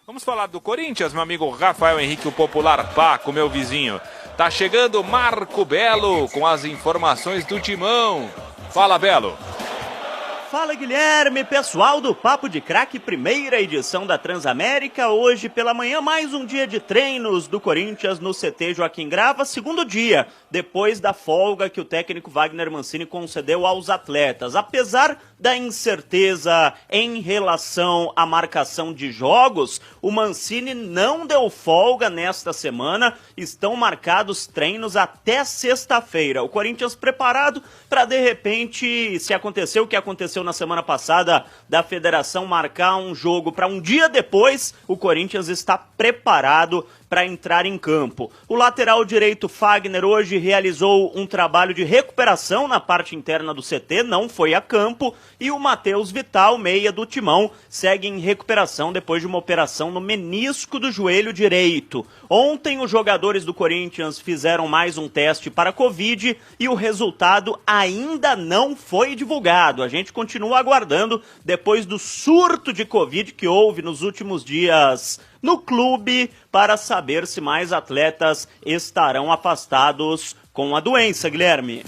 Vamos falar do Corinthians, meu amigo Rafael Henrique, o popular Paco, meu vizinho. Tá chegando Marco Belo com as informações do Timão. Fala, Belo. Fala, Guilherme, pessoal do Papo de Craque, primeira edição da Transamérica. Hoje pela manhã, mais um dia de treinos do Corinthians no CT Joaquim Grava, segundo dia, depois da folga que o técnico Wagner Mancini concedeu aos atletas. Apesar da incerteza em relação à marcação de jogos, o Mancini não deu folga nesta semana. Estão marcados treinos até sexta-feira. O Corinthians preparado para, de repente, se acontecer o que aconteceu na semana passada, da federação marcar um jogo para um dia depois, o Corinthians está preparado para entrar em campo. O lateral direito Fagner hoje realizou um trabalho de recuperação na parte interna do CT, não foi a campo, e o Matheus Vital, meia do Timão, segue em recuperação depois de uma operação no menisco do joelho direito. Ontem os jogadores do Corinthians fizeram mais um teste para Covid e o resultado ainda não foi divulgado. A gente continua aguardando depois do surto de Covid que houve nos últimos dias no clube, para saber se mais atletas estarão afastados com a doença, Guilherme.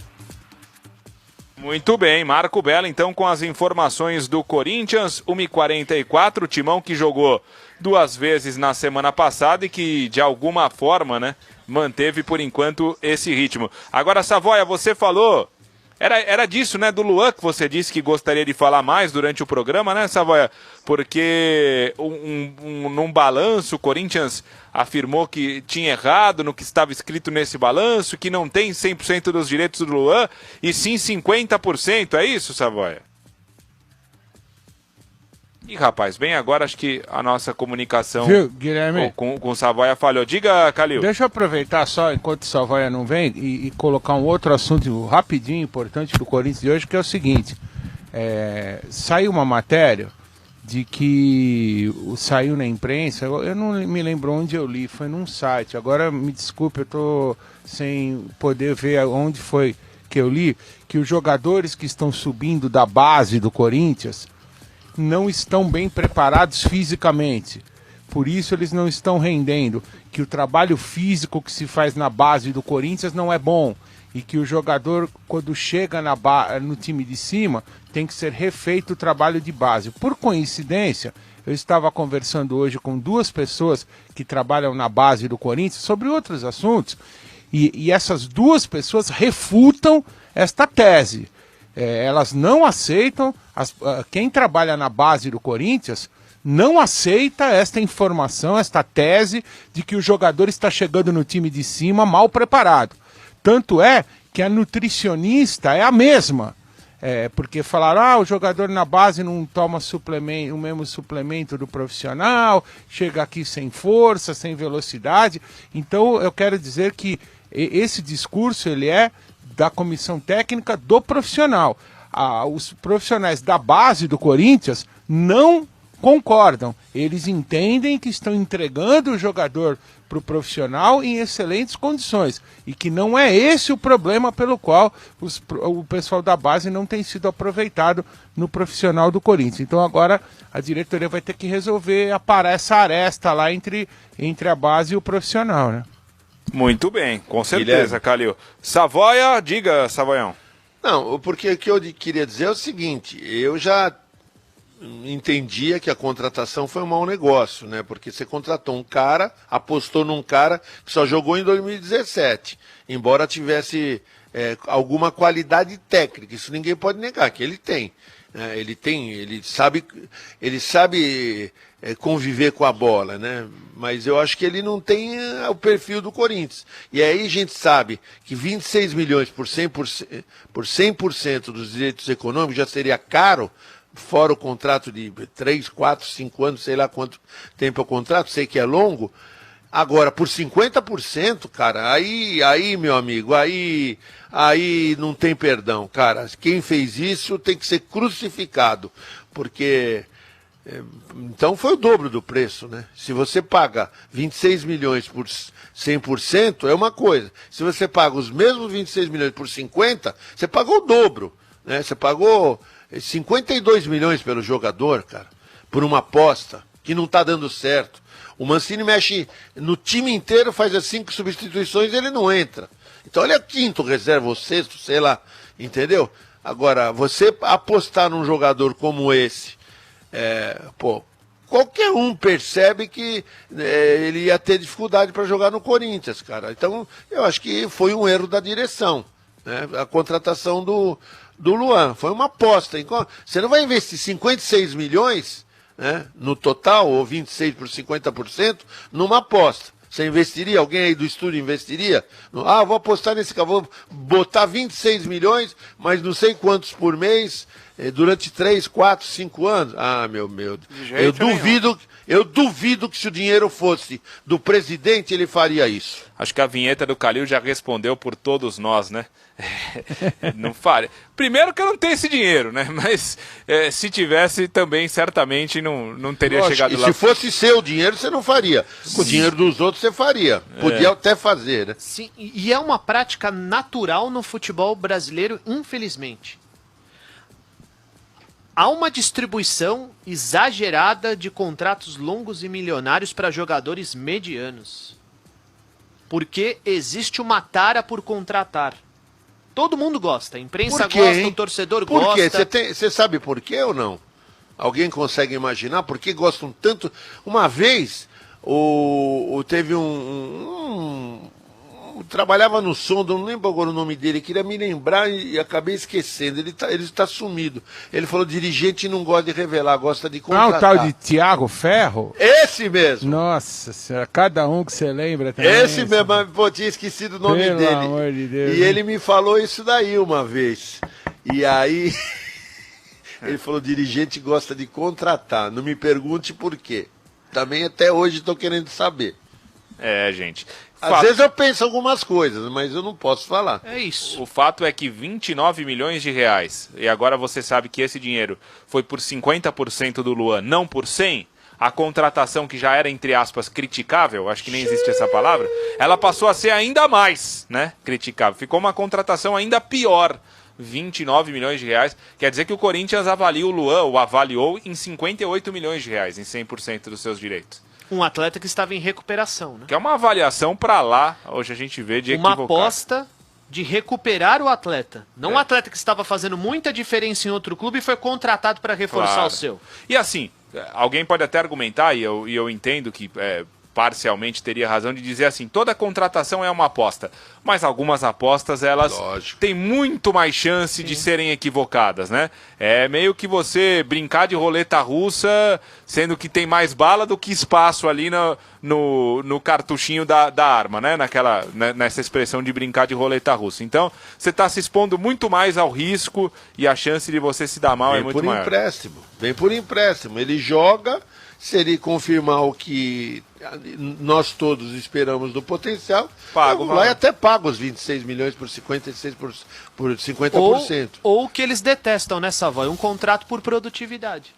Muito bem, Marco Belo então com as informações do Corinthians, 1h44, o Timão que jogou 2 vezes na semana passada e que de alguma forma, né, manteve por enquanto esse ritmo. Agora, Savoia, você falou... Era disso, né, do Luan, que você disse que gostaria de falar mais durante o programa, né, Savoia? Porque num balanço, o Corinthians afirmou que tinha errado no que estava escrito nesse balanço, que não tem 100% dos direitos do Luan, e sim 50%, é isso, Savoia? Ih, rapaz, bem agora acho que a nossa comunicação com o Savoia falhou. Diga, Calil. Deixa eu aproveitar só, enquanto o Savoia não vem, e colocar um outro assunto rapidinho, importante do Corinthians de hoje, que é o seguinte. Saiu uma matéria de que saiu na imprensa, eu não me lembro onde eu li, foi num site. Agora, me desculpe, eu estou sem poder ver onde foi que eu li, que os jogadores que estão subindo da base do Corinthians não estão bem preparados fisicamente, por isso eles não estão rendendo, que o trabalho físico que se faz na base do Corinthians não é bom, e que o jogador, quando chega no time de cima, tem que ser refeito o trabalho de base. Por coincidência, eu estava conversando hoje com 2 pessoas que trabalham na base do Corinthians sobre outros assuntos, e essas 2 pessoas refutam esta tese. Elas não aceitam, quem trabalha na base do Corinthians não aceita esta informação, esta tese de que o jogador está chegando no time de cima mal preparado. Tanto é que a nutricionista é a mesma, porque falaram, o jogador na base não toma suplemento, o mesmo suplemento do profissional, chega aqui sem força, sem velocidade. Então eu quero dizer que esse discurso ele é da comissão técnica do profissional. Os profissionais da base do Corinthians não concordam. Eles entendem que estão entregando o jogador para o profissional em excelentes condições e que não é esse o problema pelo qual o pessoal da base não tem sido aproveitado no profissional do Corinthians. Então agora a diretoria vai ter que resolver essa aresta lá entre a base e o profissional, né? Muito bem, com certeza, Calil. Savoia, diga, Savoião. Não, porque o que eu queria dizer é o seguinte, eu já entendia que a contratação foi um mau negócio, né? Porque você contratou um cara, apostou num cara que só jogou em 2017, embora tivesse alguma qualidade técnica, isso ninguém pode negar, que ele tem. Ele sabe conviver com a bola, né? Mas eu acho que ele não tem o perfil do Corinthians. E aí a gente sabe que 26 milhões por 100% dos direitos econômicos já seria caro, fora o contrato de 3, 4, 5 anos, sei lá quanto tempo é o contrato, sei que é longo. Agora, por 50%, cara, aí, meu amigo, aí não tem perdão, cara. Quem fez isso tem que ser crucificado, porque então foi o dobro do preço, né? Se você paga 26 milhões por 100%, é uma coisa. Se você paga os mesmos 26 milhões por 50%, você pagou o dobro, né? Você pagou 52 milhões pelo jogador, cara, por uma aposta, que não está dando certo. O Mancini mexe no time inteiro, faz as 5 substituições e ele não entra. Então ele é o quinto reserva, ou sexto, sei lá, entendeu? Agora, você apostar num jogador como esse, qualquer um percebe que ele ia ter dificuldade para jogar no Corinthians, cara. Então, eu acho que foi um erro da direção, né? A contratação do Luan. Foi uma aposta. Você não vai investir 56 milhões, né, no total, ou 26 por 50%, numa aposta. Você investiria? Alguém aí do estúdio investiria? Vou apostar nesse cara, vou botar 26 milhões, mas não sei quantos por mês, durante 3, 4, 5 anos. Meu. Eu duvido que se o dinheiro fosse do presidente, ele faria isso. Acho que a vinheta do Calil já respondeu por todos nós, né? Não faria. Primeiro que eu não tenho esse dinheiro, né? Mas se tivesse também, certamente não teria chegado lá. E se fosse seu dinheiro, você não faria. Com o dinheiro dos outros, você faria. Podia até fazer, né? Sim, e é uma prática natural no futebol brasileiro, infelizmente. Há uma distribuição exagerada de contratos longos e milionários para jogadores medianos. Porque existe uma tara por contratar. Todo mundo gosta, a imprensa gosta, o torcedor gosta. Por quê? Você sabe por quê ou não? Alguém consegue imaginar por que gostam tanto? Uma vez, teve trabalhava no som, não lembro agora o nome dele, queria me lembrar e acabei esquecendo. Ele está sumido. Ele falou: dirigente não gosta de revelar, gosta de contratar. O tal de Thiago Ferro? Esse mesmo. Nossa senhora, cada um que você lembra também. Esse mesmo, pô, tinha esquecido o nome dele. Pelo amor de Deus. E ele me falou isso daí uma vez. E aí ele falou: dirigente gosta de contratar. Não me pergunte por quê. Também até hoje estou querendo saber. Gente. Às vezes eu penso algumas coisas, mas eu não posso falar. É isso. O fato é que 29 milhões de reais, e agora você sabe que esse dinheiro foi por 50% do Luan, não por 100%, a contratação que já era, entre aspas, criticável, acho que nem existe essa palavra, ela passou a ser ainda mais, né, criticável. Ficou uma contratação ainda pior. 29 milhões de reais. Quer dizer que o Corinthians avalia o Luan, ou avaliou, em 58 milhões de reais, em 100% dos seus direitos. Um atleta que estava em recuperação, né? Que é uma avaliação para lá, hoje a gente vê de equivocado. Uma aposta de recuperar o atleta. Não um atleta que estava fazendo muita diferença em outro clube e foi contratado para reforçar o seu. E assim, alguém pode até argumentar, e eu entendo que parcialmente teria razão de dizer assim, toda contratação é uma aposta. Mas algumas apostas, elas têm muito mais chance de serem equivocadas, né? É meio que você brincar de roleta russa, sendo que tem mais bala do que espaço ali no cartuchinho da arma, né? Nessa expressão de brincar de roleta russa. Então, você está se expondo muito mais ao risco e a chance de você se dar mal é muito maior. Vem por empréstimo. Ele joga, se ele confirmar o que nós todos esperamos do potencial, lá e até paga os 26 milhões por 56%. Por 50%. Ou que eles detestam, né, Savoy? Um contrato por produtividade.